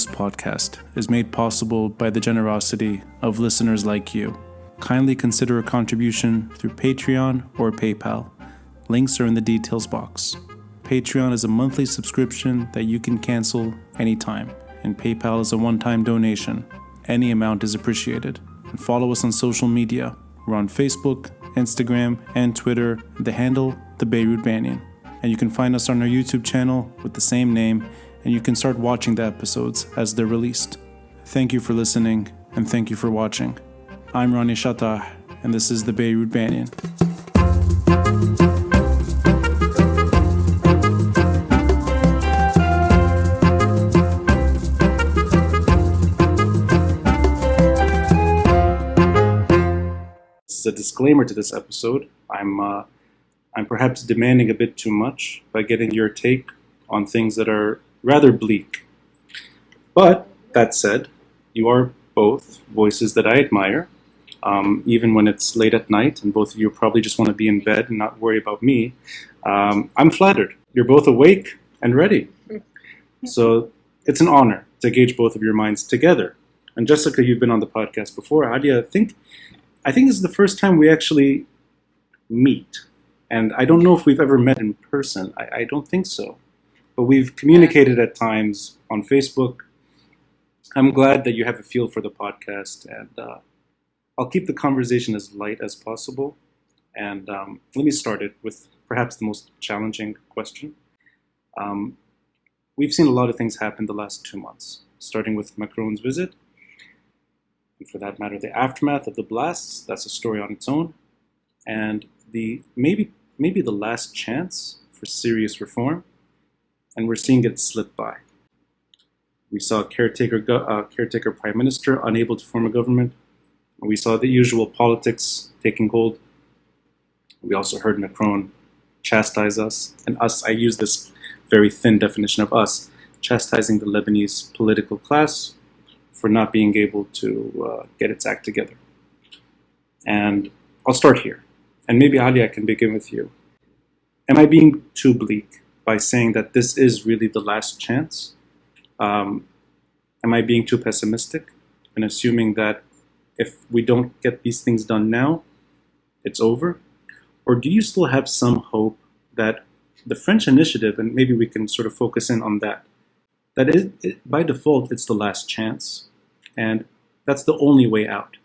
this podcast is made possible by the generosity of listeners like you. Kindly consider a contribution through Patreon or PayPal. Links are in the details box. Patreon is a monthly subscription that you can cancel anytime, and PayPal is a one-time donation. Any amount is appreciated. And follow us on social media. We're on Facebook, Instagram, and Twitter, the handle, the Beirut Banyan. And you can find us on our YouTube channel with the same name, and you can start watching the episodes as they're released. Thank you for listening, and thank you for watching. I'm Ronnie Shatah, and this is the Beirut Banyan. As a disclaimer to this episode, I'm perhaps demanding a bit too much by getting your take on things that are rather bleak. But that said, you are both voices that I admire, even when it's late at night and both of you probably just want to be in bed and not worry about me. I'm flattered. You're both awake and ready. So it's an honor to gauge both of your minds together. And Jessica, you've been on the podcast before. Alia, I think this is the first time we actually meet. And I don't know if we've ever met in person. I don't think so. But we've communicated at times on Facebook. I'm glad that you have a feel for the podcast. And I'll keep the conversation as light as possible. And let me start it with perhaps the most challenging question. We've seen a lot of things happen the last 2 months, starting with Macron's visit. And for that matter, the aftermath of the blasts. That's a story on its own. And the maybe the last chance for serious reform, and we're seeing it slip by. We saw a caretaker prime minister unable to form a government. We saw the usual politics taking hold. We also heard Macron chastise us, and us, I use this very thin definition of us, chastising the Lebanese political class for not being able to get its act together. And I'll start here. And maybe, Ali, I can begin with you. Am I being too bleak by saying that this is really the last chance? Am I being too pessimistic in assuming that if we don't get these things done now, it's over? Or do you still have some hope that the French initiative, and maybe we can sort of focus in on that, by default, it's the last chance, and that's the only way out.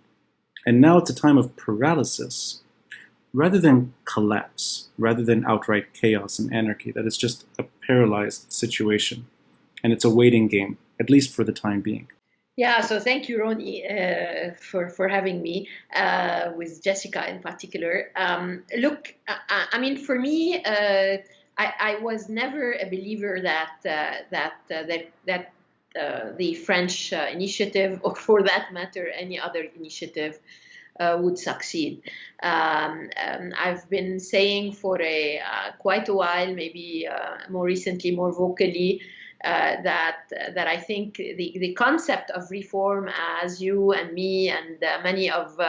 And now it's a time of paralysis, rather than collapse, rather than outright chaos and anarchy, that it's just a paralyzed situation. And it's a waiting game, at least for the time being. Yeah, so thank you, Ronnie, for having me, with Jessica in particular. Look, I mean, for me, I was never a believer that the French initiative, or for that matter, any other initiative, would succeed. I've been saying for quite a while, maybe more recently, more vocally, that I think the concept of reform, as you and me and many of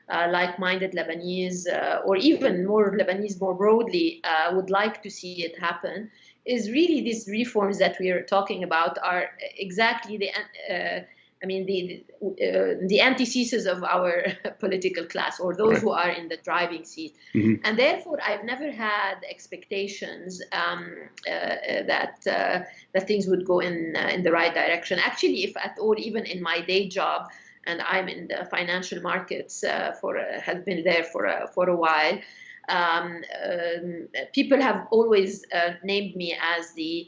like-minded Lebanese, or even more Lebanese more broadly, would like to see it happen, is really these reforms that we are talking about are exactly the antithesis of our political class, or those who are in the driving seat. Mm-hmm. And therefore, I've never had expectations that things would go in the right direction. Actually, if at all, even in my day job, and I'm in the financial markets have been there for a while. People have always named me as the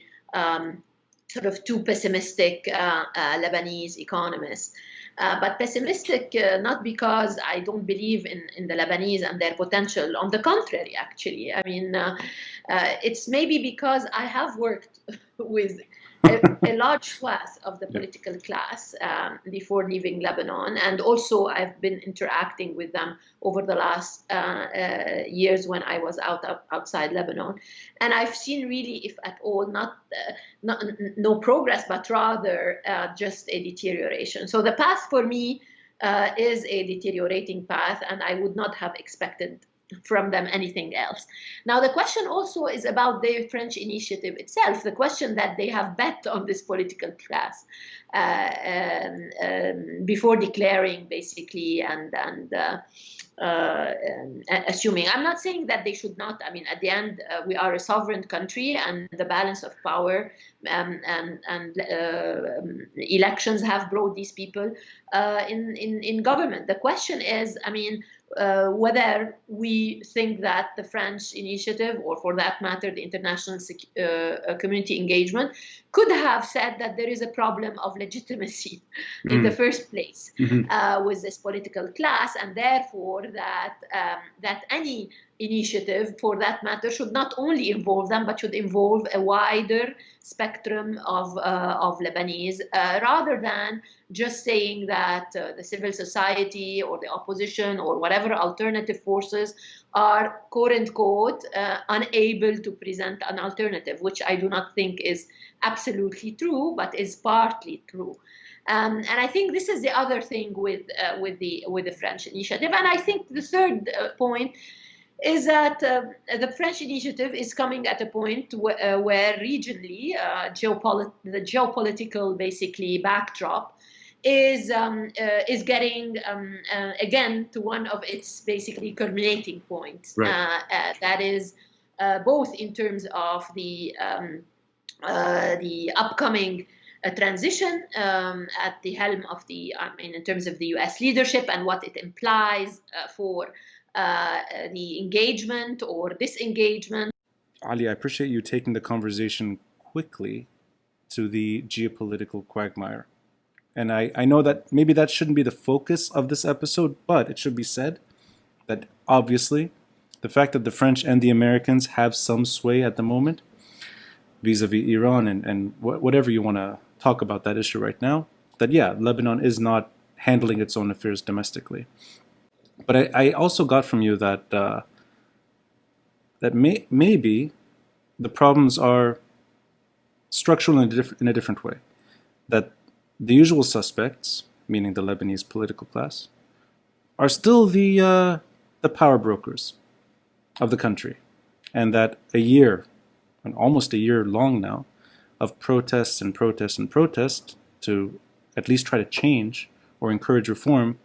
sort of too pessimistic Lebanese economist. But pessimistic not because I don't believe in the Lebanese and their potential. On the contrary, actually. I mean, it's maybe because I have worked with a large swath of the political class before leaving Lebanon, and also I've been interacting with them over the last years when I was outside Lebanon, and I've seen really, if at all, no progress, but rather just a deterioration. So the path for me is a deteriorating path, and I would not have expected from them anything else. Now, the question also is about the French initiative itself, the question that they have bet on this political class before declaring, basically, and assuming. I'm not saying that they should not. I mean, at the end, we are a sovereign country, and the balance of power and elections have brought these people in government. The question is, I mean, whether we think that the French initiative, or for that matter, the international community engagement, could have said that there is a problem of legitimacy in the first place with this political class, and therefore that any initiative, for that matter, should not only involve them, but should involve a wider spectrum of Lebanese, rather than just saying that the civil society or the opposition or whatever alternative forces are, quote unquote, unable to present an alternative, which I do not think is absolutely true, but is partly true. And I think this is the other thing with the French initiative. And I think the third point is that the French initiative is coming at a point where regionally, the geopolitical, basically, backdrop is getting again to one of its basically culminating points. Right. That is both in terms of the upcoming transition at the helm of in terms of the U.S. leadership, and what it implies for the engagement or disengagement. Ali, I appreciate you taking the conversation quickly to the geopolitical quagmire. And I know that maybe that shouldn't be the focus of this episode, but it should be said that obviously the fact that the French and the Americans have some sway at the moment vis-a-vis Iran and whatever you want to talk about that issue right now, that yeah, Lebanon is not handling its own affairs domestically. But I also got from you that maybe the problems are structural in a different way. That the usual suspects, meaning the Lebanese political class, are still the power brokers of the country, and that almost a year long now, of protests and protests and protests to at least try to change or encourage reform,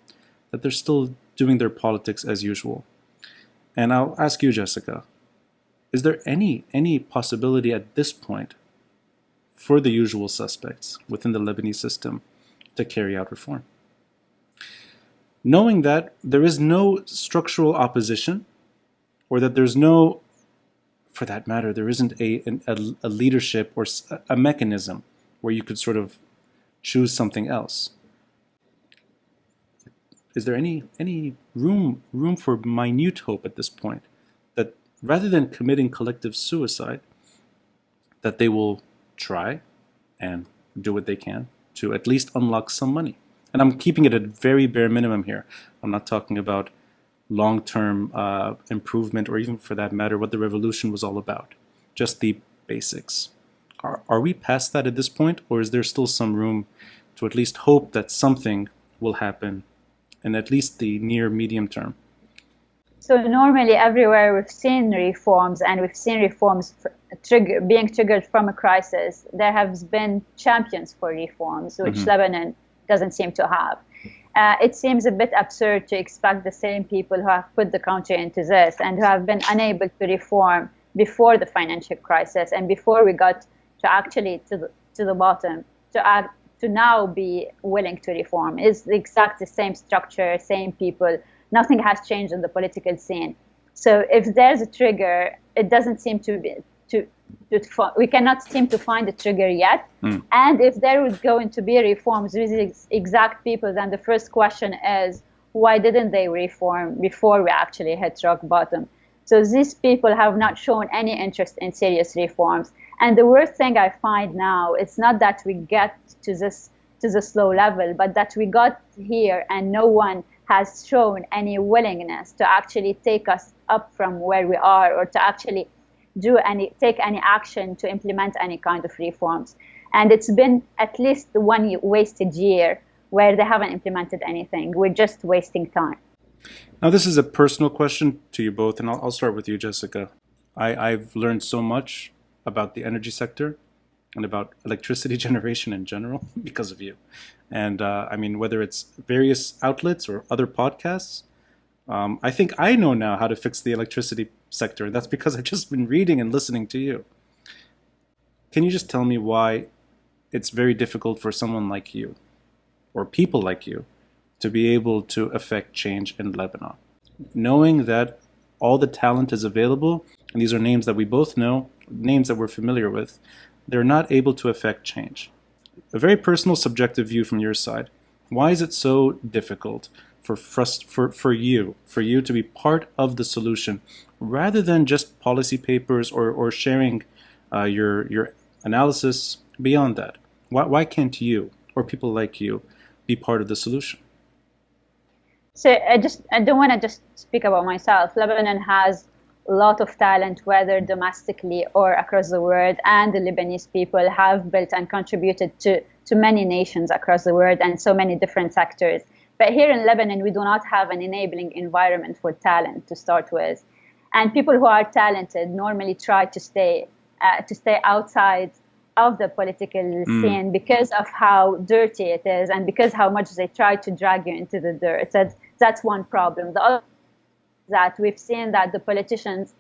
that they're still doing their politics as usual. And I'll ask you, Jessica, is there any possibility at this point for the usual suspects within the Lebanese system to carry out reform? Knowing that there is no structural opposition, or that there's no, for that matter, there isn't a leadership or a mechanism where you could sort of choose something else. Is there any room for minute hope at this point that rather than committing collective suicide, that they will try and do what they can to at least unlock some money? And I'm keeping it at very bare minimum here. I'm not talking about long-term improvement, or even for that matter, what the revolution was all about. Just the basics. Are we past that at this point, or is there still some room to at least hope that something will happen in at least the near medium term? So normally everywhere we've seen reforms, and we've seen reforms being triggered from a crisis. There have been champions for reforms, which Lebanon doesn't seem to have. It seems a bit absurd to expect the same people who have put the country into this and who have been unable to reform before the financial crisis and before we got to actually to the bottom, to now be willing to reform. It's the exact same structure, same people. Nothing has changed in the political scene. So if there's a trigger, it doesn't seem to be we cannot seem to find a trigger yet. And if there was going to be reforms with these exact people, then the first question is, why didn't they reform before we actually hit rock bottom? So these people have not shown any interest in serious reforms. And the worst thing I find now, it's not that we get to this low level, but that we got here and no one has shown any willingness to actually take us up from where we are, or to actually take any action to implement any kind of reforms. And it's been at least one wasted year where they haven't implemented anything. We're just wasting time. Now, this is a personal question to you both, and I'll start with you, Jessica. I've learned so much about the energy sector and about electricity generation in general because of you. And I mean, whether it's various outlets or other podcasts, I think I know now how to fix the electricity sector. And that's because I've just been reading and listening to you. Can you just tell me why it's very difficult for someone like you, or people like you, to be able to affect change in Lebanon? Knowing that all the talent is available, and these are names that we both know, names that we're familiar with, they're not able to affect change. A very personal, subjective view from your side. Why is it so difficult for you to be part of the solution, rather than just policy papers or sharing your analysis beyond that? Why can't you or people like you be part of the solution? So I don't want to just speak about myself. Lebanon has a lot of talent, whether domestically or across the world, and the Lebanese people have built and contributed to many nations across the world and so many different sectors. But here in Lebanon, we do not have an enabling environment for talent to start with. And people who are talented normally try to stay outside of the political scene because of how dirty it is and because how much they try to drag you into the dirt. That's one problem. The other is that we've seen that the politicians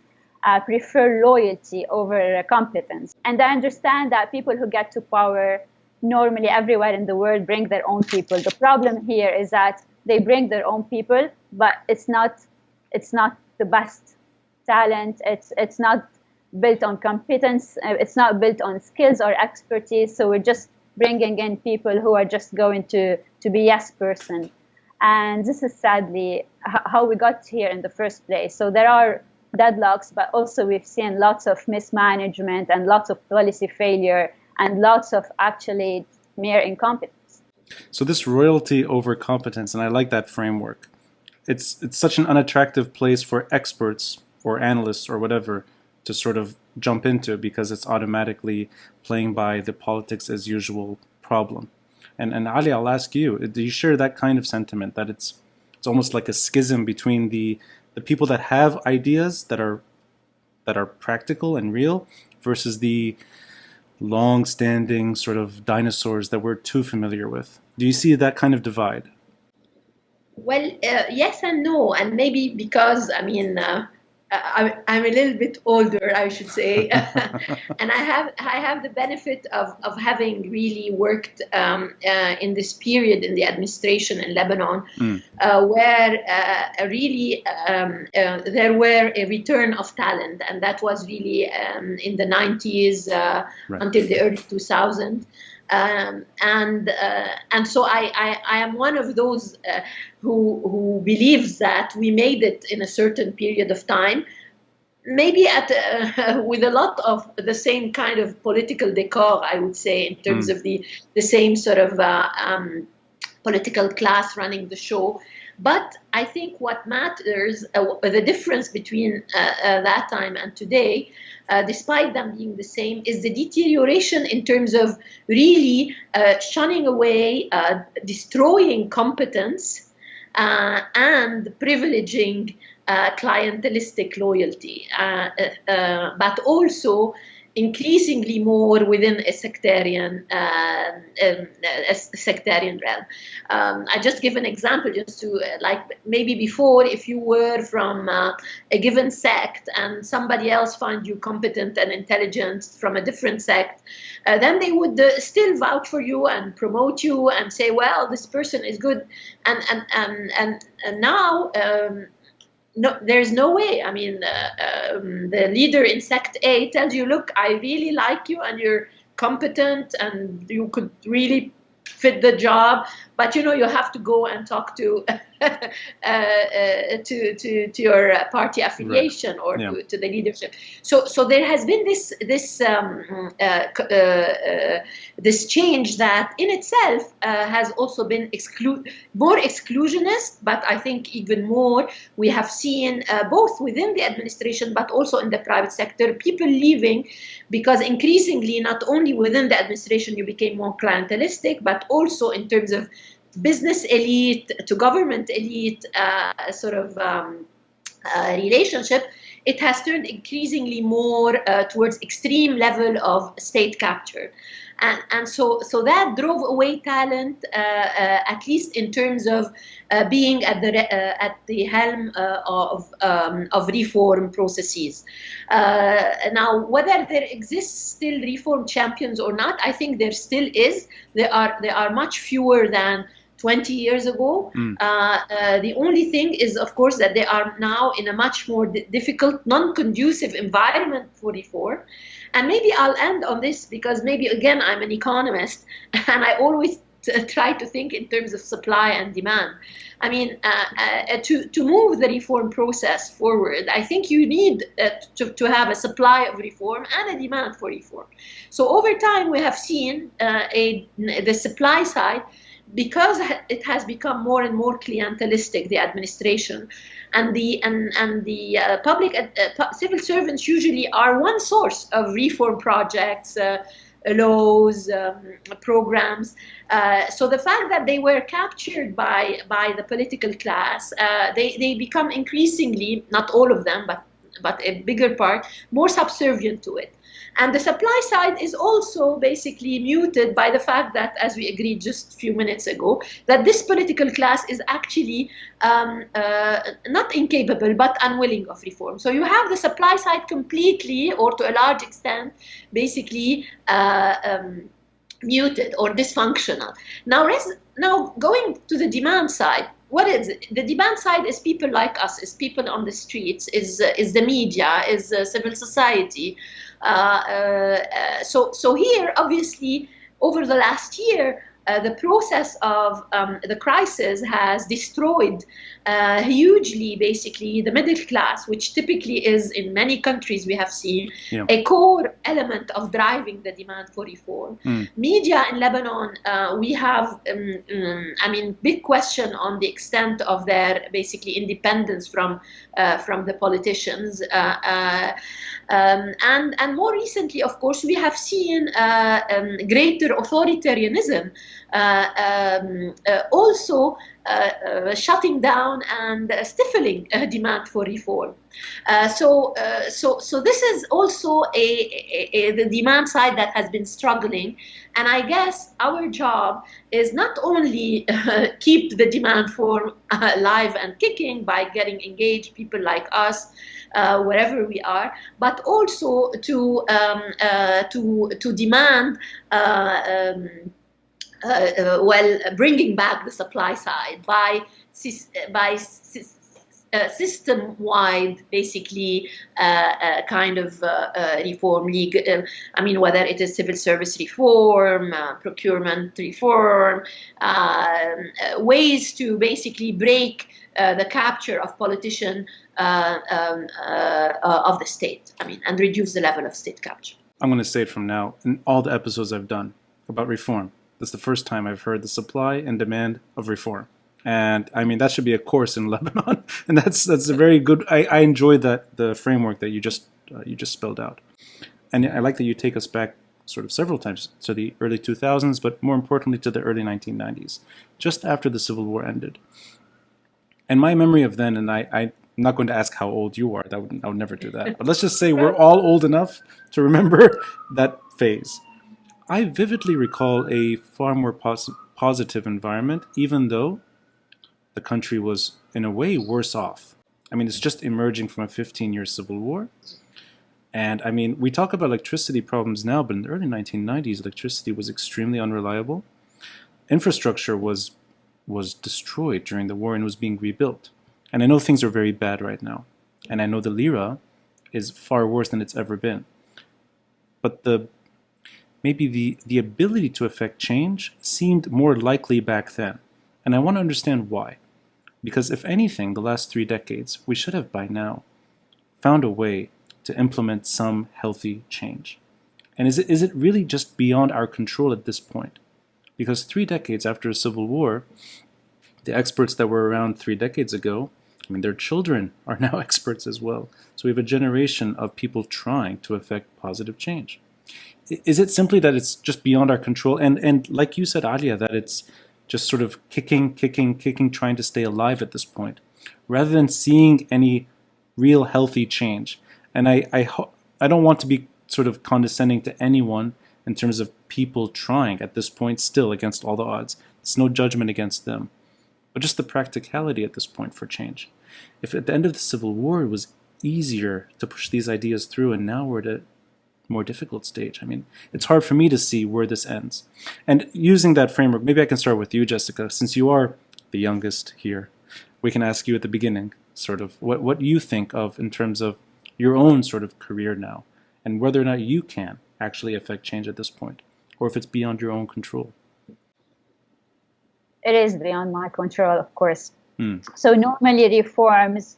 prefer loyalty over competence. And I understand that people who get to power normally everywhere in the world bring their own people. The problem here is that they bring their own people, but it's not the best talent. It's not built on competence. It's not built on skills or expertise. So we're just bringing in people who are just going to be yes person. And this is sadly how we got here in the first place. So there are deadlocks, but also we've seen lots of mismanagement and lots of policy failure and lots of actually mere incompetence. So this royalty over competence, and I like that framework. It's such an unattractive place for experts or analysts or whatever to sort of jump into, because it's automatically playing by the politics as usual problem. And Ali, I'll ask you, do you share that kind of sentiment, that it's almost like a schism between the people that have ideas that are practical and real versus the long-standing sort of dinosaurs that we're too familiar with? Do you see that kind of divide? Well, yes and no, and maybe because I'm a little bit older, I should say, and I have the benefit of having really worked in this period in the administration in Lebanon, where really there were a return of talent, and that was really in the 90s until the early 2000s. And so I am one of those who believes that we made it in a certain period of time, maybe with a lot of the same kind of political decor, I would say, in terms of the same sort of political class running the show. But I think what matters, the difference between that time and today, despite them being the same, is the deterioration in terms of really shunning away, destroying competence, and privileging clientelistic loyalty, but also increasingly more within a sectarian realm. I just give an example, just to maybe before, if you were from a given sect and somebody else found you competent and intelligent from a different sect, then they would still vouch for you and promote you and say, well, this person is good. And now no, there's no way. I mean, the leader in sect A tells you, look, I really like you and you're competent and you could really fit the job, but you have to go and talk to your party affiliation, right, or to the leadership. So there has been this change that in itself has also been more exclusionist, but I think even more we have seen both within the administration but also in the private sector, people leaving because increasingly not only within the administration you became more clientelistic, but also in terms of business elite to government elite relationship, it has turned increasingly more towards extreme level of state capture. And so that drove away talent, at least in terms of being at the helm of reform processes. Now, whether there exists still reform champions or not, I think there still is. There are much fewer than 20 years ago. The only thing is, of course, that they are now in a much more difficult, non-conducive environment for reform. And maybe I'll end on this because maybe, again, I'm an economist and I always try to think in terms of supply and demand. I mean, to move the reform process forward, I think you need to have a supply of reform and a demand for reform. So over time, we have seen the supply side, because it has become more and more clientelistic, the administration, and the public civil servants usually are one source of reform projects, laws, programs. So the fact that they were captured by the political class, they become increasingly, not all of them, but a bigger part, more subservient to it. And the supply side is also basically muted by the fact that, as we agreed just a few minutes ago, that this political class is actually not incapable, but unwilling of reform. So you have the supply side completely, or to a large extent, basically muted or dysfunctional. Now going to the demand side, what is it? The demand side is people like us, is people on the streets, is the media, is civil society. So here, obviously, over the last year, the process of the crisis has destroyed hugely, basically, the middle class, which typically is, in many countries we have seen, a core element of driving the demand for reform. Media in Lebanon, we have, big question on the extent of their, basically, independence from the politicians. And more recently, of course, we have seen greater authoritarianism also shutting down and stifling demand for reform. So this is also the demand side that has been struggling. And I guess our job is not only keep the demand for alive and kicking by getting engaged people like us, wherever we are, but also to demand bringing back the supply side by system-wide, basically, kind of reform, whether it is civil service reform, procurement reform, ways to basically break the capture of politicians of the state, and reduce the level of state capture. I'm going to say it from now. In all the episodes I've done about reform, this is the first time I've heard the supply and demand of reform. And that should be a course in Lebanon. And that's a very good, I enjoyed the framework that you just spelled out. And I like that you take us back sort of several times to the early 2000s, but more importantly to the early 1990s, just after the Civil War ended. And my memory of then, and I'm not going to ask how old you are, I would never do that. But let's just say we're all old enough to remember that phase. I vividly recall a far more positive environment, even though the country was, in a way, worse off. It's just emerging from a 15-year civil war. And, we talk about electricity problems now, but in the early 1990s, electricity was extremely unreliable. Infrastructure was destroyed during the war and was being rebuilt. And I know things are very bad right now. And I know the lira is far worse than it's ever been. But maybe the ability to affect change seemed more likely back then. And I want to understand why. Because if anything, the last 3 decades, we should have by now found a way to implement some healthy change. And is it really just beyond our control at this point? Because 3 decades after a civil war, the experts that were around 3 decades ago, their children are now experts as well. So we have a generation of people trying to affect positive change. Is it simply that it's just beyond our control? And like you said, Alia, that just sort of kicking, trying to stay alive at this point, rather than seeing any real healthy change. And I don't want to be sort of condescending to anyone in terms of people trying at this point still against all the odds. It's no judgment against them, but just the practicality at this point for change. If at the end of the Civil War it was easier to push these ideas through, and now we're at a more difficult stage, I mean, it's hard for me to see where this ends. And using that framework, maybe I can start with you, Jessica, since you are the youngest here. We can ask you at the beginning, sort of, what you think of in terms of your own sort of career now, and whether or not you can actually affect change at this point, or if it's beyond your own control. It is beyond my control, of course. So normally reforms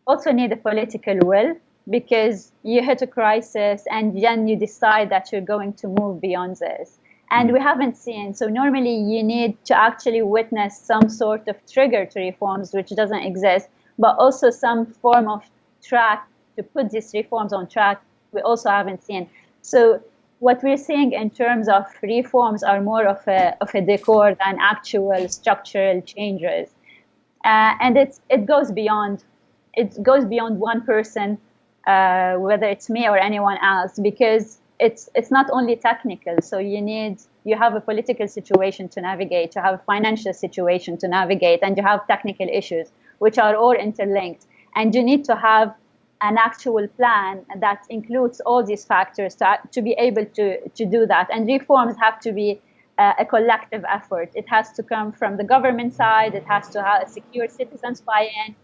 also need a political will, because you hit a crisis and then you decide that you're going to move beyond this. And we haven't seen, so normally you need to actually witness some sort of trigger to reforms, which doesn't exist, but also some form of track to put these reforms on track, we also haven't seen. So what we're seeing in terms of reforms are more of a decor than actual structural changes. And it goes beyond one person, whether it's me or anyone else, because it's not only technical. So you have a political situation to navigate, you have a financial situation to navigate, and you have technical issues, which are all interlinked. And you need to have an actual plan that includes all these factors to be able to do that. And reforms have to be a collective effort. It has to come from the government side, it has to secure citizens buy-in,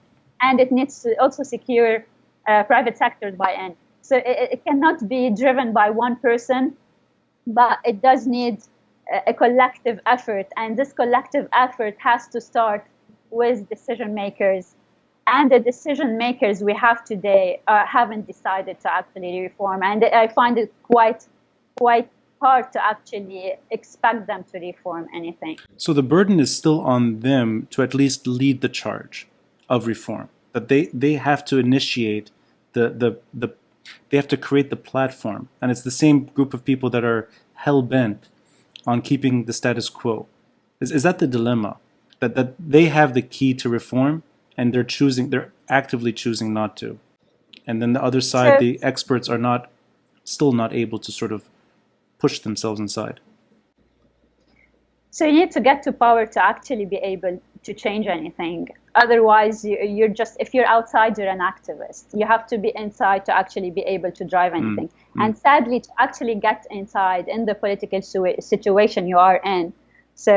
and it needs to also secure private sector buy-in. So it cannot be driven by one person, but it does need a collective effort. And this collective effort has to start with decision makers. And the decision makers we have today haven't decided to actually reform. And I find it quite hard to actually expect them to reform anything. So the burden is still on them to at least lead the charge of reform. That they have to initiate they have to create the platform. And it's the same group of people that are hell-bent on keeping the status quo. Is that the dilemma? That they have the key to reform, and they're actively choosing not to. And then the other side, the experts are still not able to sort of push themselves inside. So you need to get to power to actually be able to change anything. Otherwise, you're just, if you're outside, you're an activist. You have to be inside to actually be able to drive anything. And sadly, to actually get inside in the political situation you are in. So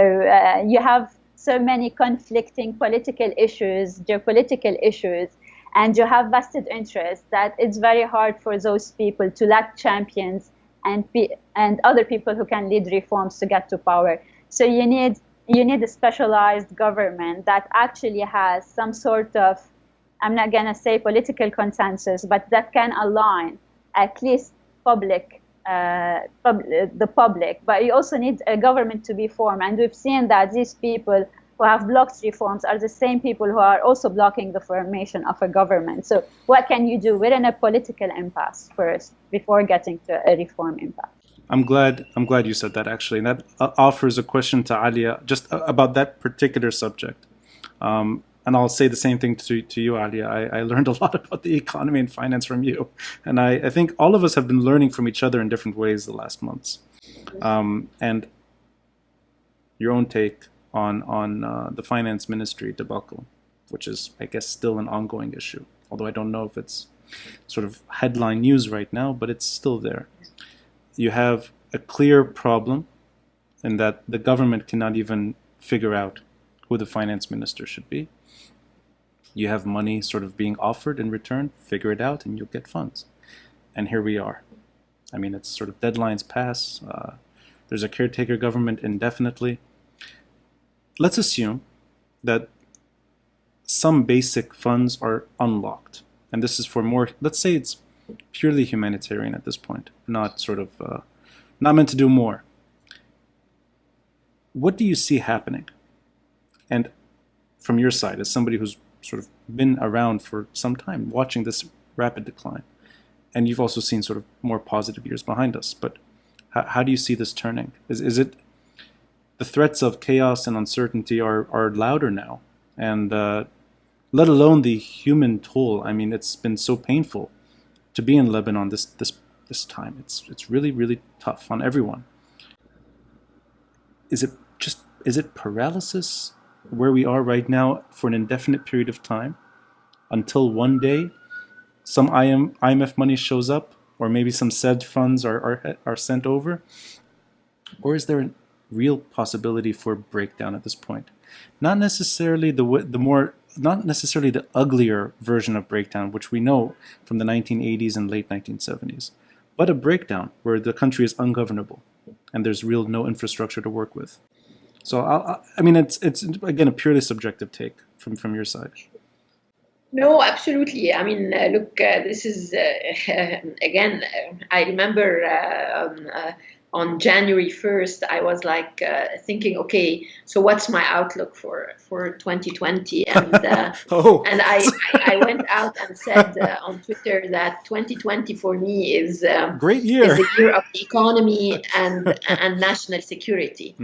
you have so many conflicting political issues, geopolitical issues, and you have vested interests that it's very hard for those people to let champions and other people who can lead reforms to get to power. So you need a specialized government that actually has some sort of, I'm not going to say political consensus, but that can align at least the public. But you also need a government to be formed. And we've seen that these people who have blocked reforms are the same people who are also blocking the formation of a government. So what can you do? We're in a political impasse first before getting to a reform impasse. I'm glad you said that, actually. And that offers a question to Alia just about that particular subject. And I'll say the same thing to you, Alia. I learned a lot about the economy and finance from you. And I think all of us have been learning from each other in different ways the last months. And your own take on the finance ministry debacle, which is, I guess, still an ongoing issue. Although I don't know if it's sort of headline news right now, but it's still there. You have a clear problem in that the government cannot even figure out who the finance minister should be. You have money sort of being offered in return, figure it out and you'll get funds. And here we are. I mean, it's sort of deadlines pass. There's a caretaker government indefinitely. Let's assume that some basic funds are unlocked. And this is for more, let's say it's purely humanitarian at this point, not sort of, not meant to do more. What do you see happening? And from your side, as somebody who's sort of been around for some time, watching this rapid decline, and you've also seen sort of more positive years behind us, but how do you see this turning? Is it the threats of chaos and uncertainty are louder now. And let alone the human toll. I mean, it's been so painful to be in Lebanon this time. It's really, really tough on everyone. Is it paralysis where we are right now for an indefinite period of time until one day some IMF money shows up, or maybe some CEDRE funds are sent over? Or is there a real possibility for breakdown at this point? Not necessarily not necessarily the uglier version of breakdown, which we know from the 1980s and late 1970s, but a breakdown where the country is ungovernable and there's no infrastructure to work with. So I mean, it's again a purely subjective take from your side. No, absolutely. I mean, look, this is, again, I remember on January 1st, I was like thinking, okay, so what's my outlook for 2020? And, and I went out and said on Twitter that 2020 for me is great year. Is the year of the economy and national security.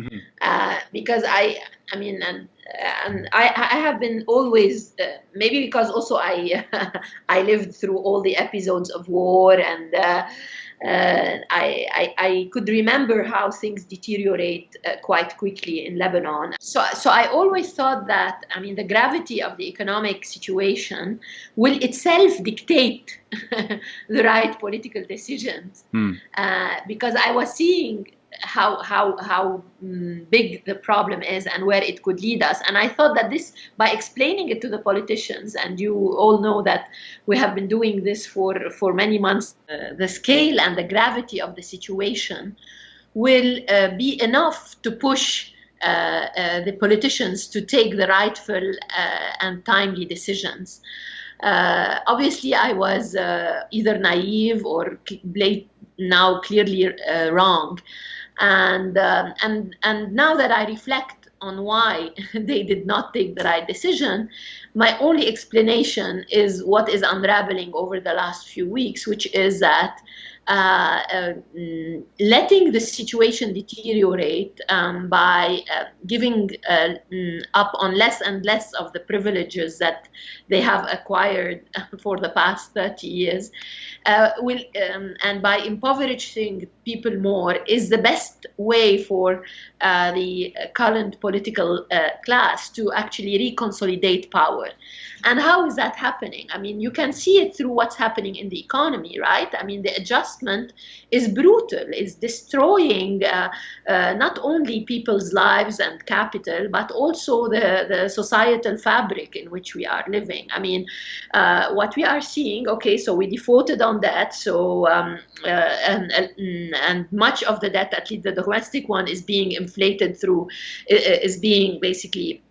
Because I mean, and I have been always, maybe because also I lived through all the episodes of war, and I could remember how things deteriorate quite quickly in Lebanon. So I always thought that, I mean, the gravity of the economic situation will itself dictate the right political decisions, because I was seeing how big the problem is and where it could lead us. And I thought that this, by explaining it to the politicians, and you all know that we have been doing this for many months, the scale and the gravity of the situation will be enough to push the politicians to take the rightful and timely decisions. Obviously, I was either naive or now clearly wrong. And now that I reflect on why they did not take the right decision, my only explanation is what is unraveling over the last few weeks, which is that letting the situation deteriorate by giving up on less and less of the privileges that they have acquired for the past 30 years and by impoverishing people more is the best way for the current political class to actually reconsolidate power. And how is that happening? I mean, you can see it through what's happening in the economy, right? I mean, the adjustment is brutal, is destroying not only people's lives and capital, but also the societal fabric in which we are living. I mean, what we are seeing, okay, so we defaulted on debt, so and much of the debt, at least the domestic one, is being inflated through, is being basically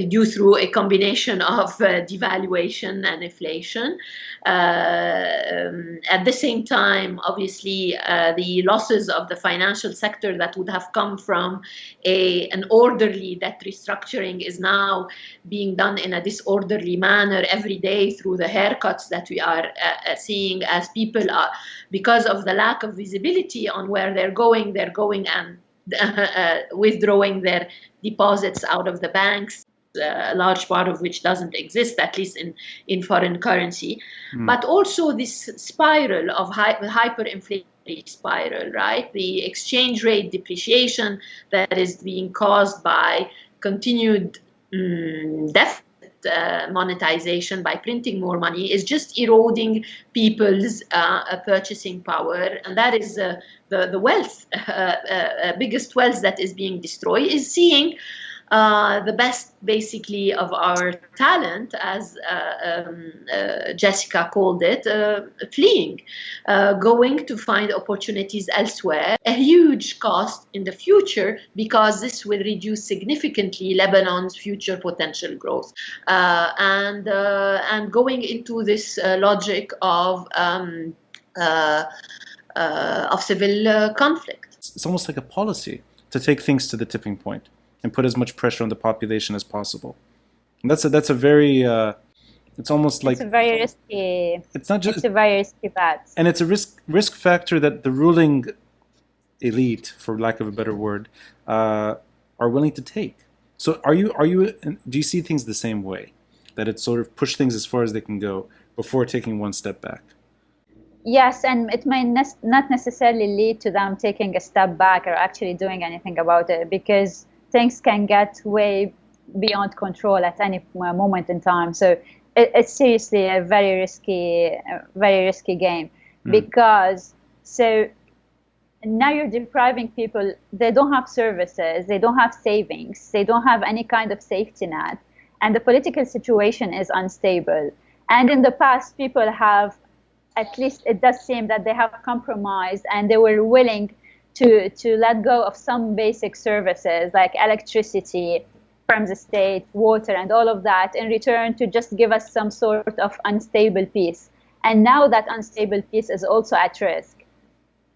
due through a combination of devaluation and inflation. At the same time, obviously, the losses of the financial sector that would have come from an orderly debt restructuring is now being done in a disorderly manner every day through the haircuts that we are seeing, as people are, because of the lack of visibility on where they're going and withdrawing their deposits out of the banks, a large part of which doesn't exist, at least in foreign currency. But also this spiral of hyperinflationary spiral, right? The exchange rate depreciation that is being caused by continued deficit monetization by printing more money is just eroding people's purchasing power, and that is the wealth, biggest wealth that is being destroyed, is seeing the best, basically, of our talent, as Jessica called it, fleeing, going to find opportunities elsewhere, a huge cost in the future, because this will reduce significantly Lebanon's future potential growth, and going into this logic of civil conflict. It's almost like a policy to take things to the tipping point and put as much pressure on the population as possible. And that's a very it's almost like it's a very risky. It's not just. It's a very risky bet. And it's a risk factor that the ruling elite, for lack of a better word, are willing to take. So do you see things the same way? That it sort of push things as far as they can go before taking one step back? Yes, and it may not necessarily lead to them taking a step back or actually doing anything about it, because things can get way beyond control at any moment in time. So it's seriously a very risky game, because so now you're depriving people. They don't have services, they don't have savings, they don't have any kind of safety net, and the political situation is unstable. And in the past, people have, at least it does seem that they have compromised, and they were willing to let go of some basic services like electricity from the state, water, and all of that, in return to just give us some sort of unstable peace. And now that unstable peace is also at risk.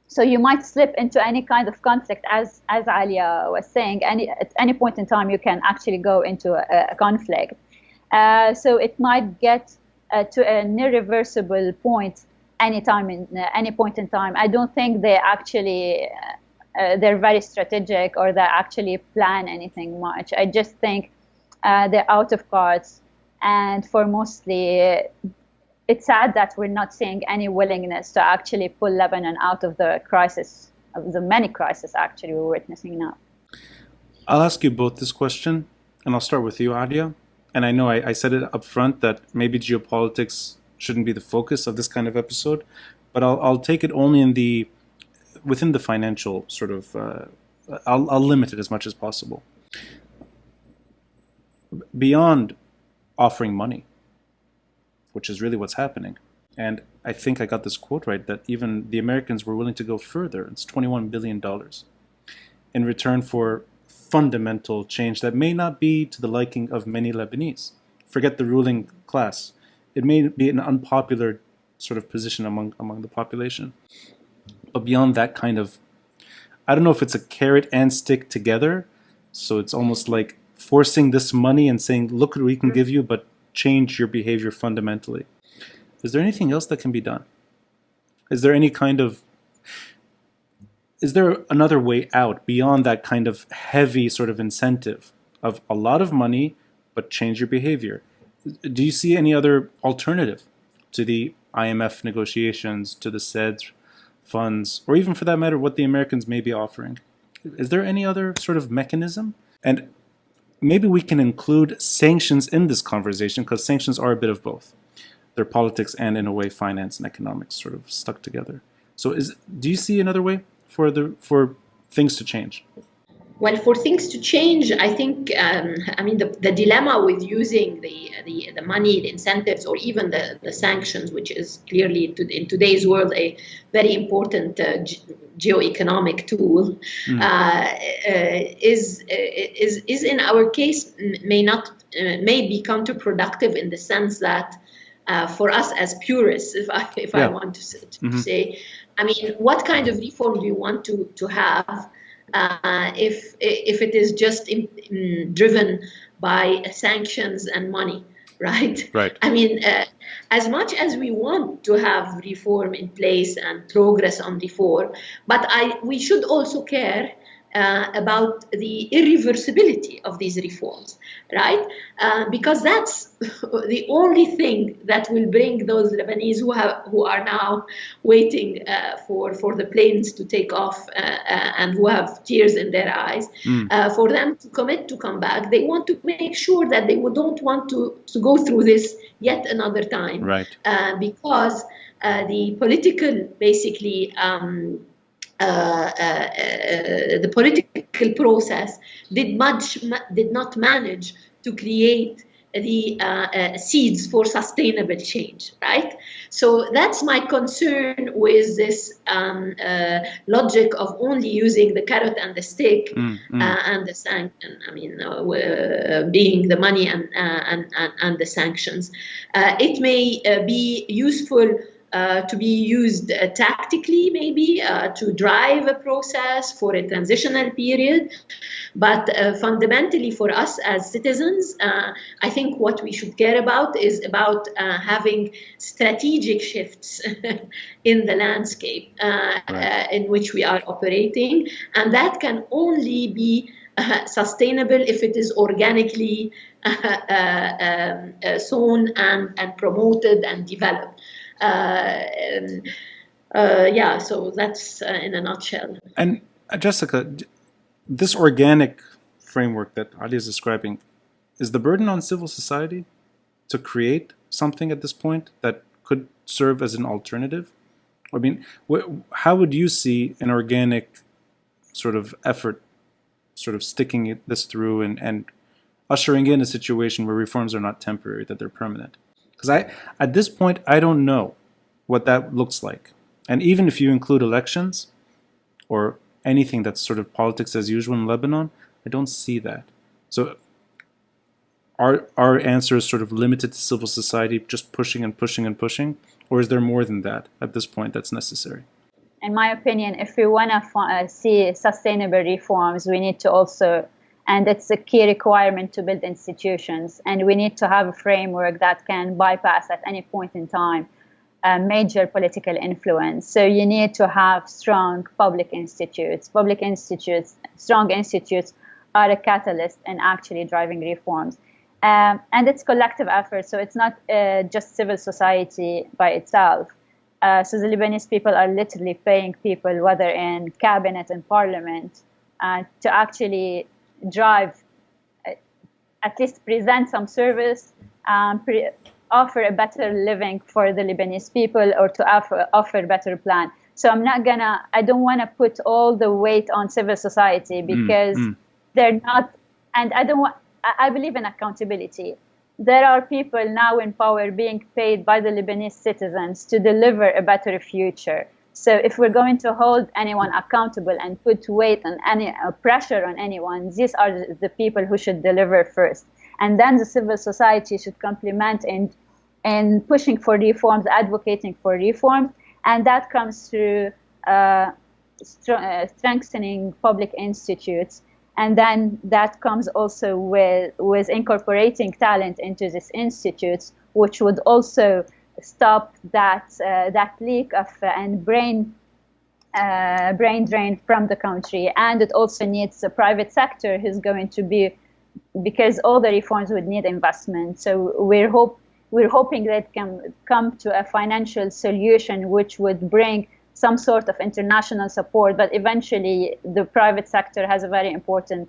So you might slip into any kind of conflict, as Alia was saying. At any point in time, you can actually go into a conflict. So it might get to an irreversible point any point in time. I don't think they actually they're very strategic, or they actually plan anything much. I just think they're out of cards, and for mostly, it's sad that we're not seeing any willingness to actually pull Lebanon out of the crisis, of the many crises actually we're witnessing now. I'll ask you both this question, and I'll start with you, Alia. And I know I said it up front that maybe geopolitics shouldn't be the focus of this kind of episode, but I'll take it only within the financial sort of, I'll limit it as much as possible. Beyond offering money, which is really what's happening. And I think I got this quote right, that even the Americans were willing to go further. It's $21 billion in return for fundamental change that may not be to the liking of many Lebanese. Forget the ruling class. It may be an unpopular sort of position among the population. But beyond that kind of, I don't know if it's a carrot and stick together. So it's almost like forcing this money and saying, look what we can give you, but change your behavior fundamentally. Is there anything else that can be done? Is there another way out beyond that kind of heavy sort of incentive of a lot of money, but change your behavior? Do you see any other alternative to the IMF negotiations, to the CEDRE funds, or even for that matter, what the Americans may be offering? Is there any other sort of mechanism? And maybe we can include sanctions in this conversation, because sanctions are a bit of both. They're politics and, in a way, finance and economics sort of stuck together. So do you see another way for things to change? Well, for things to change, I think, the dilemma with using the money, the incentives, or even the sanctions, which is clearly in today's world a very important geo-economic tool, is in our case may be counterproductive, in the sense that for us as purists, if I want to say, what kind of reform do you want to have? If it is just driven by sanctions and money, right? Right. As much as we want to have reform in place and progress on reform, but we should also care about the irreversibility of these reforms, right? Because that's the only thing that will bring those Lebanese who are now waiting for the planes to take off and who have tears in their eyes, for them to commit to come back. They want to make sure that they don't want to go through this yet another time, right? Because the political, basically, the political process did not manage to create the seeds for sustainable change, right? So that's my concern with this logic of only using the carrot and the stick and the sanction. Being the money and the sanctions. It may be useful to be used tactically, maybe to drive a process for a transitional period. But fundamentally, for us as citizens, I think what we should care about is about having strategic shifts in the landscape in which we are operating, and that can only be sustainable if it is organically sown and promoted and developed. Yeah, so that's in a nutshell. And Jessica, this organic framework that Ali is describing, is the burden on civil society to create something at this point that could serve as an alternative? I mean, how would you see an organic sort of effort sort of sticking this through and ushering in a situation where reforms are not temporary, that they're permanent? Because at this point, I don't know what that looks like. And even if you include elections or anything that's sort of politics as usual in Lebanon, I don't see that. So our answer is sort of limited to civil society just pushing and pushing and pushing, or is there more than that at this point that's necessary? In my opinion, if we want to see sustainable reforms, we need to also, and it's a key requirement to build institutions, and we need to have a framework that can bypass at any point in time major political influence. So you need to have strong public institutes. Strong institutes are a catalyst in actually driving reforms. And it's collective effort, so it's not just civil society by itself. So the Lebanese people are literally paying people, whether in cabinet and parliament, to actually drive, at least present some service, offer a better living for the Lebanese people, or to offer a better plan. So I don't want to put all the weight on civil society, because they're not, and I believe in accountability. There are people now in power being paid by the Lebanese citizens to deliver a better future. So if we're going to hold anyone accountable and put weight on any pressure on anyone, these are the people who should deliver first. And then the civil society should complement in pushing for reforms, advocating for reforms. And that comes through strengthening public institutes. And then that comes also with incorporating talent into these institutes, which would also stop that leak of and brain drain from the country. And it also needs the private sector who's going to be, because all the reforms would need investment. So we're hoping that it can come to a financial solution which would bring some sort of international support, but eventually the private sector has a very important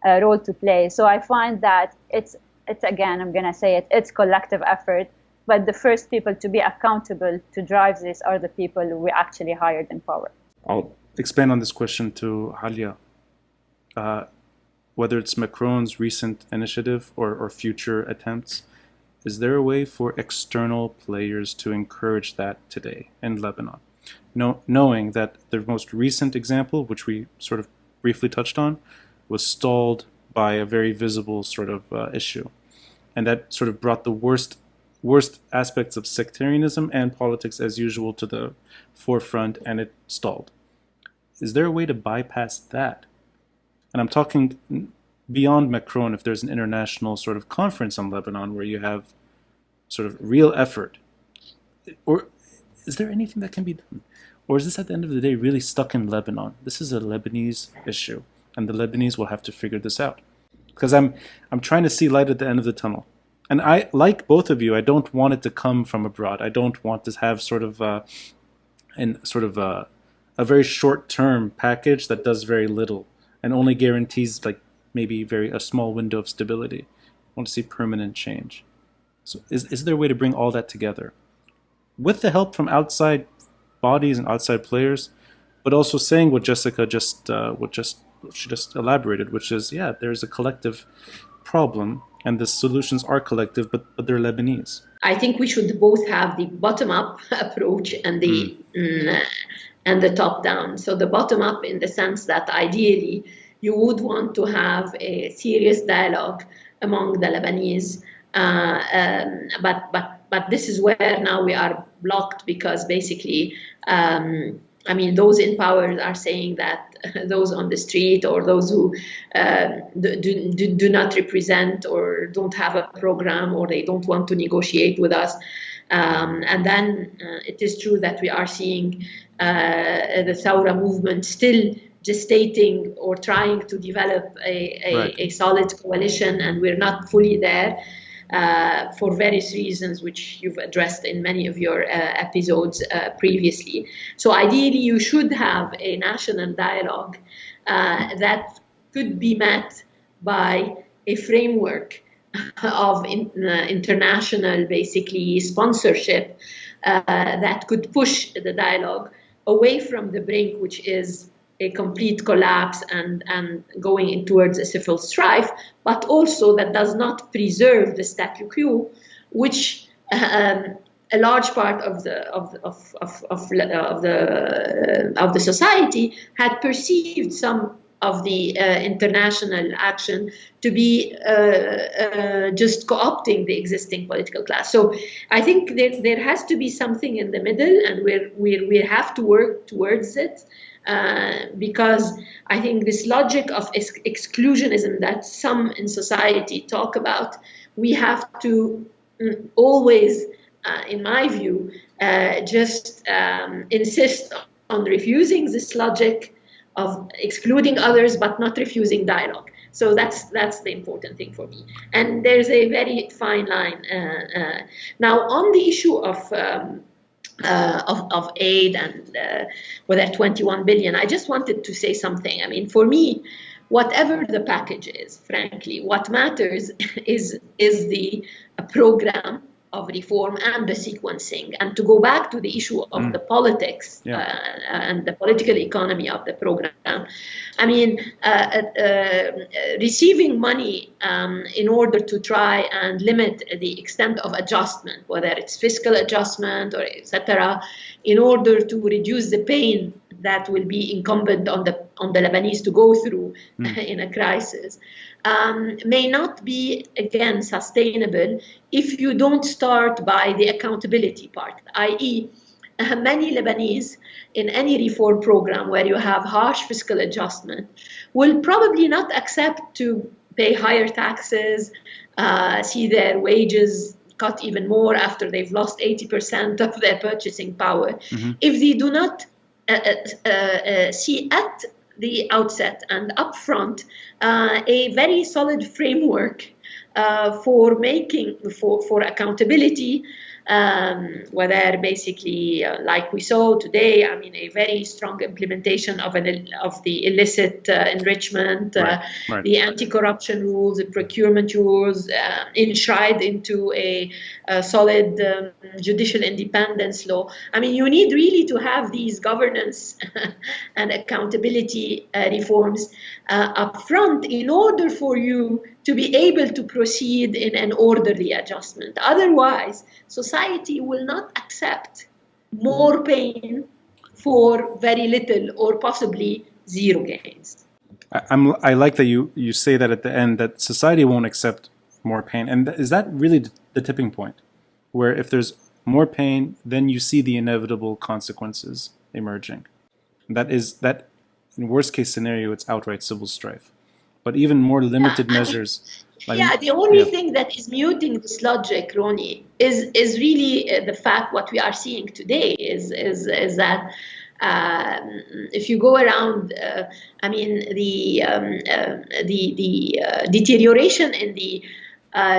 role to play. So I find that it's again, I'm going to say it, it's collective effort, but the first people to be accountable to drive this are the people we actually hired in power. I'll expand on this question to Alia. Whether it's Macron's recent initiative or future attempts, is there a way for external players to encourage that today in Lebanon? Knowing that the most recent example, which we sort of briefly touched on, was stalled by a very visible sort of issue. And that sort of brought the worst aspects of sectarianism and politics as usual to the forefront, and it stalled. Is there a way to bypass that? And I'm talking beyond Macron, if there's an international sort of conference on Lebanon where you have sort of real effort. Or is there anything that can be done? Or is this at the end of the day really stuck in Lebanon? This is a Lebanese issue, and the Lebanese will have to figure this out. Because I'm trying to see light at the end of the tunnel. And I, like both of you, I don't want it to come from abroad. I don't want to have sort of a very short-term package that does very little and only guarantees like maybe a small window of stability. I want to see permanent change. So is there a way to bring all that together with the help from outside bodies and outside players, but also saying what Jessica just elaborated, which is, there's a collective problem and the solutions are collective, but they're Lebanese. I think we should both have the bottom-up approach and the top-down. So the bottom-up in the sense that ideally you would want to have a serious dialogue among the Lebanese, but but this is where now we are blocked, because basically, I mean, those in power are saying that those on the street, or those who do not represent or don't have a program, or they don't want to negotiate with us. And then it is true that we are seeing the Thawra movement still gestating or trying to develop a solid coalition, and we're not fully there. For various reasons, which you've addressed in many of your episodes previously. So ideally, you should have a national dialogue that could be met by a framework of international, basically, sponsorship that could push the dialogue away from the brink, which is a complete collapse and going in towards a civil strife, but also that does not preserve the status quo, which a large part of the society had perceived some of the international action to be just co-opting the existing political class. So I think there has to be something in the middle, and we have to work towards it. Because I think this logic of exclusionism that some in society talk about, we have to always, in my view, just insist on refusing this logic of excluding others but not refusing dialogue. So that's the important thing for me. And there's a very fine line. Now, on the issue of aid and whether 21 billion, I just wanted to say something. I mean, for me, whatever the package is, frankly, what matters is the program of reform and the sequencing. And to go back to the issue of the politics and the political economy of the program, I mean, receiving money in order to try and limit the extent of adjustment, whether it's fiscal adjustment or etc., in order to reduce the pain that will be incumbent on the Lebanese to go through in a crisis, may not be, again, sustainable if you don't start by the accountability part, i.e., many Lebanese in any reform program where you have harsh fiscal adjustment will probably not accept to pay higher taxes, see their wages cut even more after they've lost 80% of their purchasing power, if they do not see at the outset and upfront a very solid framework for accountability, whether basically, like we saw today, I mean, a very strong implementation of the illicit enrichment, the anti-corruption rules, the procurement rules, enshrined into a solid judicial independence law. I mean, you need really to have these governance and accountability reforms up front in order for you to be able to proceed in an orderly adjustment. Otherwise, society will not accept more pain for very little or possibly zero gains. I like that you say that at the end, that society won't accept more pain. And is that really the tipping point? Where if there's more pain, then you see the inevitable consequences emerging. That in worst case scenario, it's outright civil strife. But even more limited measures. The only thing that is muting this logic, Ronnie, is really the fact what we are seeing today is that if you go around, I mean, the deterioration in the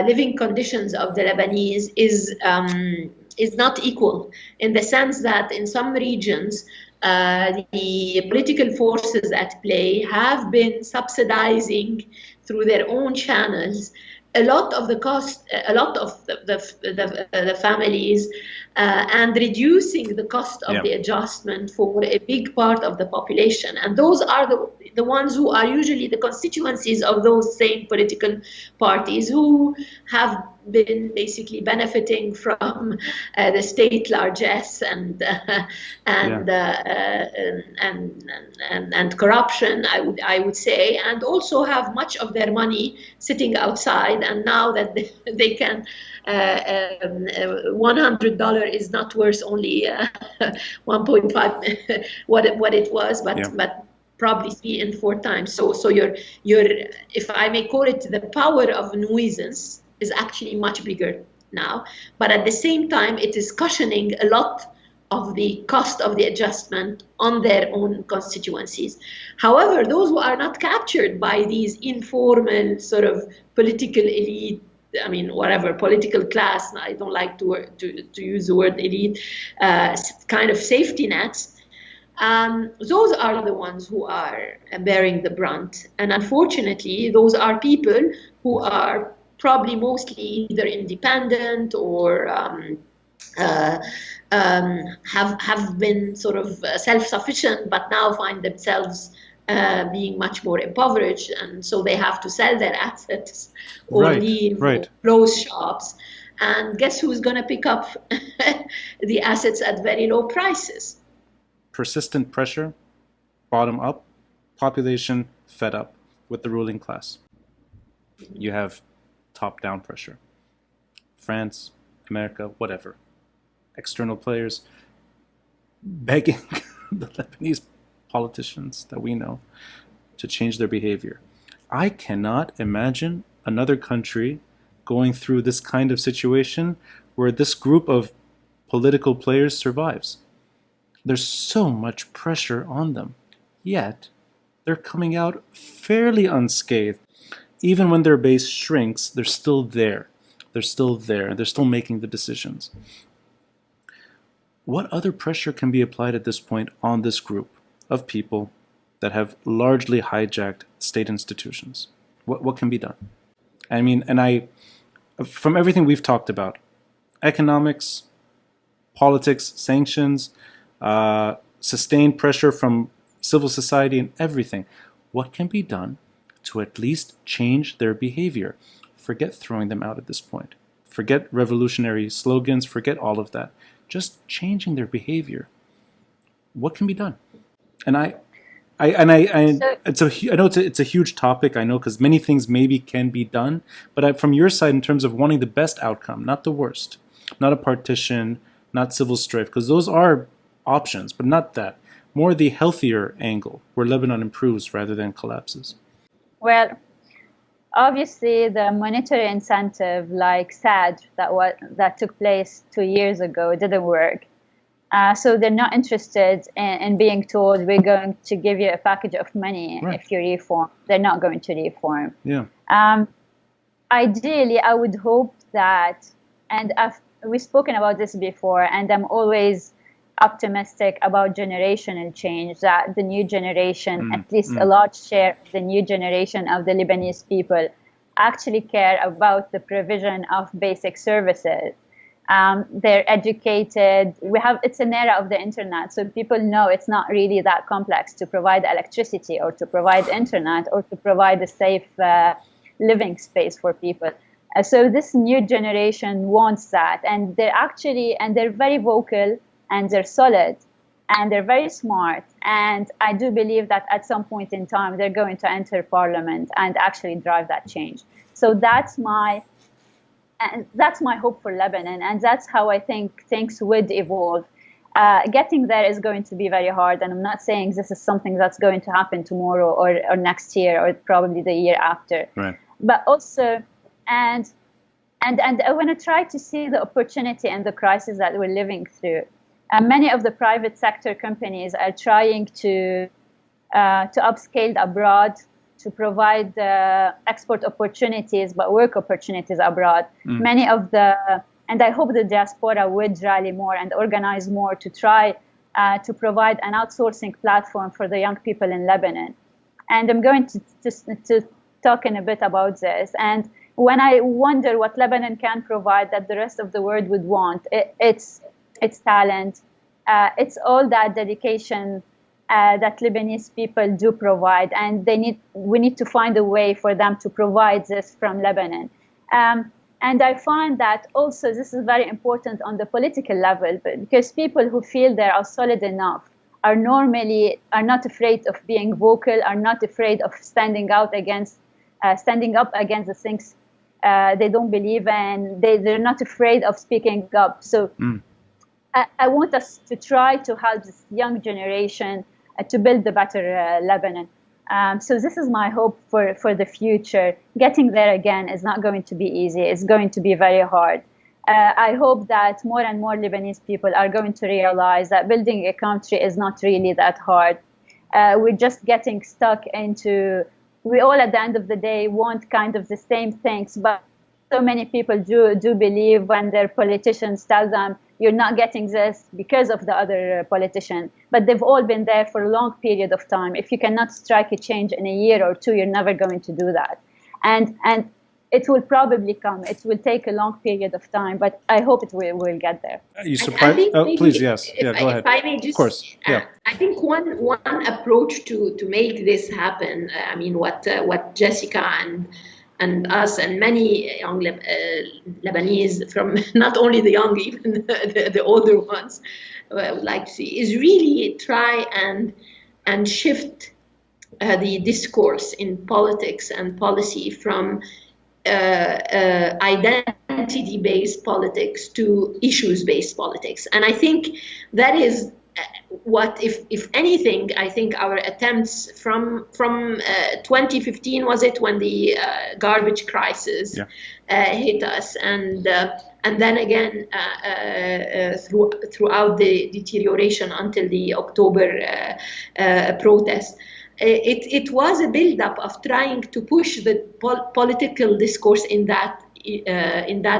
living conditions of the Lebanese is not equal, in the sense that in some regions, the political forces at play have been subsidizing through their own channels a lot of the cost, a lot of the families, and reducing the cost of the adjustment for a big part of the population. And those are the ones who are usually the constituencies of those same political parties who have been basically benefiting from the state largesse and corruption, I would say, and also have much of their money sitting outside. And now that they can, $100 is not worth only 1.5 what it was, but probably 3 and 4 times. So your if I may call it, the power of nuisance is actually much bigger now. But at the same time, it is cushioning a lot of the cost of the adjustment on their own constituencies. However, those who are not captured by these informal sort of political elite, I mean, whatever, political class, I don't like to use the word elite, kind of safety nets, those are the ones who are bearing the brunt. And unfortunately, those are people who are probably mostly either independent or have been sort of self-sufficient, but now find themselves being much more impoverished, and so they have to sell their assets or leave or close shops. And guess who's going to pick up the assets at very low prices? Persistent pressure, bottom up, population fed up with the ruling class. You have top-down pressure. France, America, whatever. External players begging the Lebanese politicians that we know to change their behavior. I cannot imagine another country going through this kind of situation where this group of political players survives. There's so much pressure on them, yet they're coming out fairly unscathed. Even when their base shrinks, they're still there. They're still there. They're still making the decisions. What other pressure can be applied at this point on this group of people that have largely hijacked state institutions? What can be done? I mean, and from everything we've talked about, economics, politics, sanctions, sustained pressure from civil society and everything, what can be done to at least change their behavior? Forget throwing them out at this point. Forget revolutionary slogans, forget all of that. Just changing their behavior. What can be done? And I know it's a huge topic, I know, because many things maybe can be done, but from your side, in terms of wanting the best outcome, not the worst, not a partition, not civil strife, because those are options, but not that. More the healthier angle, where Lebanon improves rather than collapses. Well, obviously, the monetary incentive like CEDRE that took place 2 years ago didn't work. So they're not interested in being told, we're going to give you a package of money if you reform. They're not going to reform. Yeah. Ideally, I would hope that, and we've spoken about this before, and I'm always optimistic about generational change, that the new generation, at least a large share of the new generation of the Lebanese people, actually care about the provision of basic services. They're educated. It's an era of the internet, so people know it's not really that complex to provide electricity or to provide internet or to provide a safe living space for people. So this new generation wants that, and they're very vocal, and they're solid, and they're very smart. And I do believe that at some point in time, they're going to enter parliament and actually drive that change. So that's my hope for Lebanon, and that's how I think things would evolve. Getting there is going to be very hard, and I'm not saying this is something that's going to happen tomorrow or next year or probably the year after. Right. But also, and I want to try to see the opportunity and the crisis that we're living through. Many of the private sector companies are trying to upscale abroad, to provide export opportunities, but work opportunities abroad. Many of and I hope the diaspora would rally more and organize more to try to provide an outsourcing platform for the young people in Lebanon. And I'm going to talk in a bit about this. And when I wonder what Lebanon can provide that the rest of the world would want, it's talent. It's all that dedication that Lebanese people do provide, and we need to find a way for them to provide this from Lebanon. And I find that also this is very important on the political level, because people who feel they are solid enough are not afraid of being vocal, are not afraid of standing up against the things they don't believe in. They're not afraid of speaking up. So I want us to try to help this young generation to build a better Lebanon. So this is my hope for the future. Getting there again is not going to be easy. It's going to be very hard. I hope that more and more Lebanese people are going to realize that building a country is not really that hard. We're just getting stuck into, we all at the end of the day want kind of the same things, but so many people do believe when their politicians tell them you're not getting this because of the other politician, but they've all been there for a long period of time. If you cannot strike a change in a year or two, you're never going to do that. And it will probably come. It will take a long period of time, but I hope we'll get there. You surprised? Please, yes. Yeah, go ahead. If I may just, of course. Yeah. I think one approach to make this happen, I mean, what Jessica and us and many young Lebanese, from not only the young, even the older ones, would like to see, is really try and shift the discourse in politics and policy from identity-based politics to issues-based politics. And I think that is what, if anything, I think our attempts from 2015, was it, when the garbage crisis hit us, and then again throughout the deterioration until the October protest. It was a build-up of trying to push the political discourse in that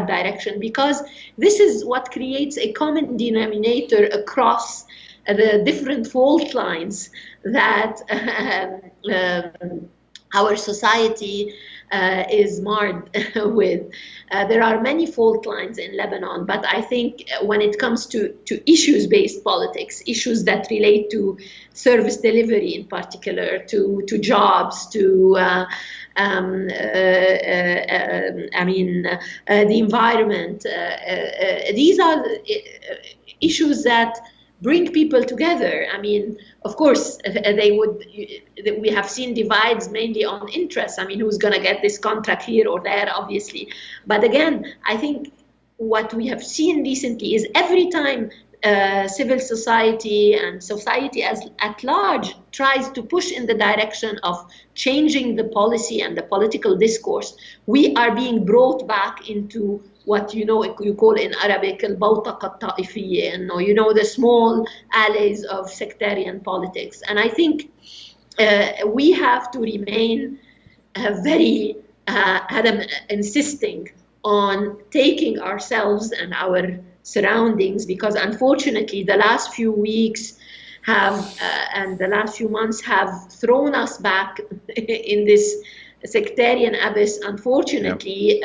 direction, because this is what creates a common denominator across the different fault lines that our society is marred with. There are many fault lines in Lebanon, but I think when it comes to issues-based politics, issues that relate to service delivery in particular, to jobs, to the environment, these are issues that bring people together. I mean, of course, we have seen divides mainly on interests. I mean, who's going to get this contract here or there, obviously. But again, I think what we have seen recently is every time civil society and society at large tries to push in the direction of changing the policy and the political discourse, we are being brought back into what you call in Arabic al-bawtaqa al-ta'ifiyya, the small alleys of sectarian politics. And I think we have to remain very insisting on taking ourselves and our surroundings, because unfortunately the last few weeks and the last few months have thrown us back in this sectarian abyss, unfortunately,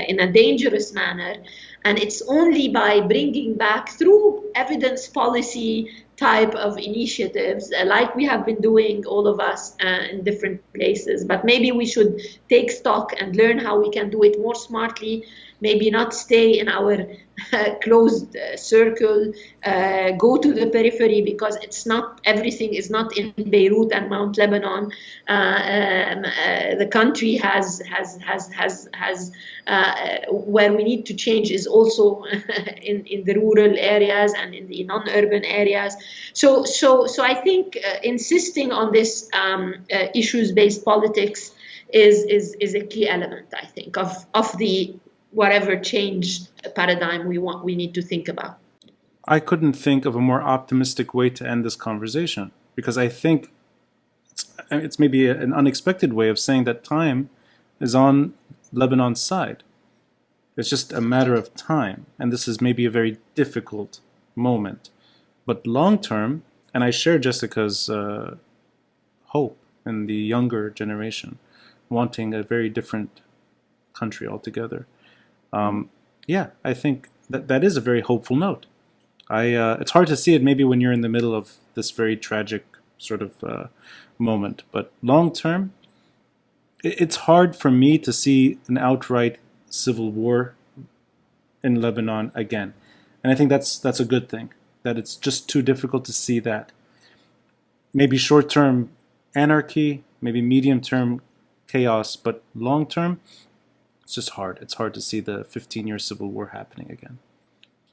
in a dangerous manner. And it's only by bringing back, through evidence policy type of initiatives, like we have been doing, all of us, in different places. But maybe we should take stock and learn how we can do it more smartly, maybe not stay in our closed circle, go to the periphery, because everything is not in Beirut and Mount Lebanon. The country has where we need to change is also in the rural areas and in the non-urban areas. So I think insisting on this issues-based politics is a key element, I think, of the whatever changed paradigm we need to think about. I couldn't think of a more optimistic way to end this conversation, because I think it's maybe an unexpected way of saying that time is on Lebanon's side. It's just a matter of time, and this is maybe a very difficult moment. But long term, and I share Jessica's hope in the younger generation, wanting a very different country altogether. I think that is a very hopeful note. It's hard to see it maybe when you're in the middle of this very tragic sort of moment, but long term, it's hard for me to see an outright civil war in Lebanon again. And I think that's a good thing, that it's just too difficult to see that. Maybe short-term anarchy, maybe medium-term chaos, but long-term, it's just hard. It's hard to see the 15-year civil war happening again.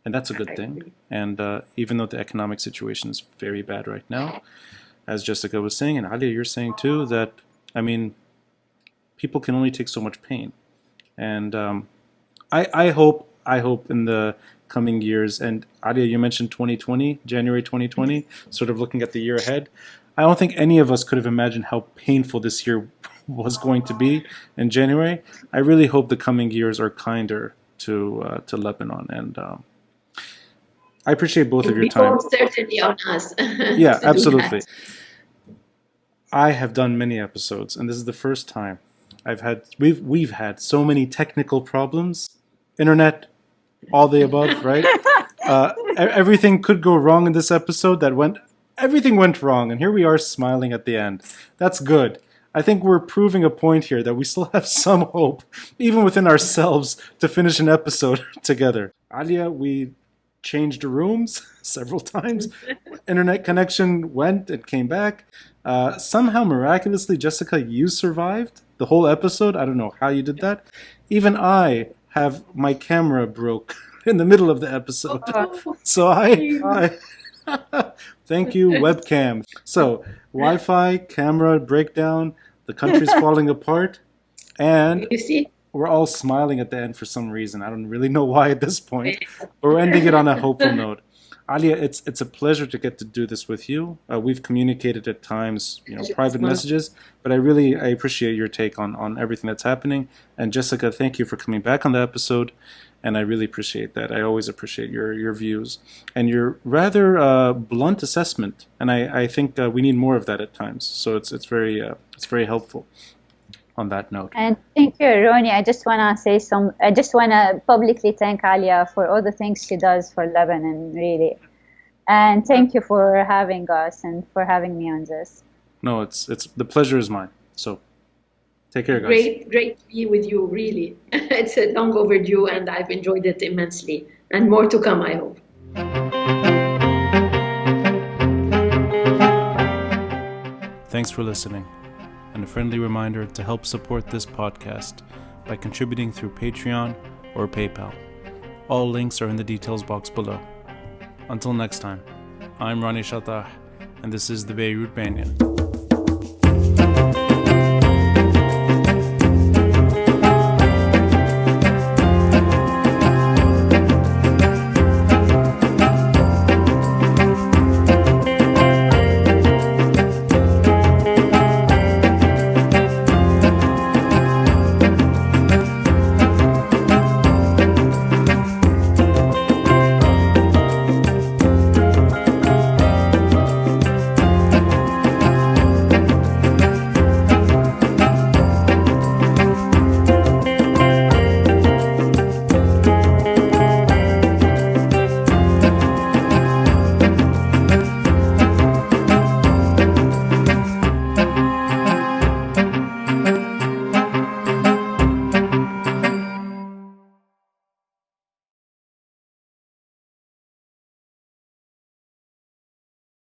And that's a good thing. And even though the economic situation is very bad right now, as Jessica was saying, and Alia, you're saying too, that, I mean, people can only take so much pain. And I hope in the coming years, and Alia, you mentioned 2020, January 2020, sort of looking at the year ahead. I don't think any of us could have imagined how painful this year was going to be in January. I really hope the coming years are kinder to Lebanon, and I appreciate both of your time. Certainly on us. Yeah, absolutely. I have done many episodes, and this is the first time we've had so many technical problems, internet, all the above, right? Everything could go wrong in this episode. Everything went wrong, and here we are smiling at the end. That's good. I think we're proving a point here that we still have some hope, even within ourselves, to finish an episode together. Alia, we changed rooms several times. Internet connection went and came back. Somehow, miraculously, Jessica, you survived the whole episode. I don't know how you did that. Even I have my camera broke in the middle of the episode. So I thank you, webcam. So Wi-Fi, camera breakdown, the country's falling apart, and You see? we're all smiling at the end for some reason. I don't really know why at this point, but we're ending it on a hopeful note. Alia, it's a pleasure to get to do this with you. We've communicated at times, private messages, but I appreciate your take on everything that's happening. And Jessica, thank you for coming back on the episode, and I really appreciate that. I always appreciate your views and your rather blunt assessment, and I think we need more of that at times. So it's very helpful. On that note. And thank you, Ronnie. I just want to publicly thank Alia for all the things she does for Lebanon, really. And thank you for having us and for having me on this. No, it's the pleasure is mine. So take care, guys. Great to be with you, really. It's a long overdue, and I've enjoyed it immensely. And more to come, I hope. Thanks for listening. And a friendly reminder to help support this podcast by contributing through Patreon or PayPal. All links are in the details box below. Until next time, I'm Ronnie Shatah, and this is the Beirut Banyan.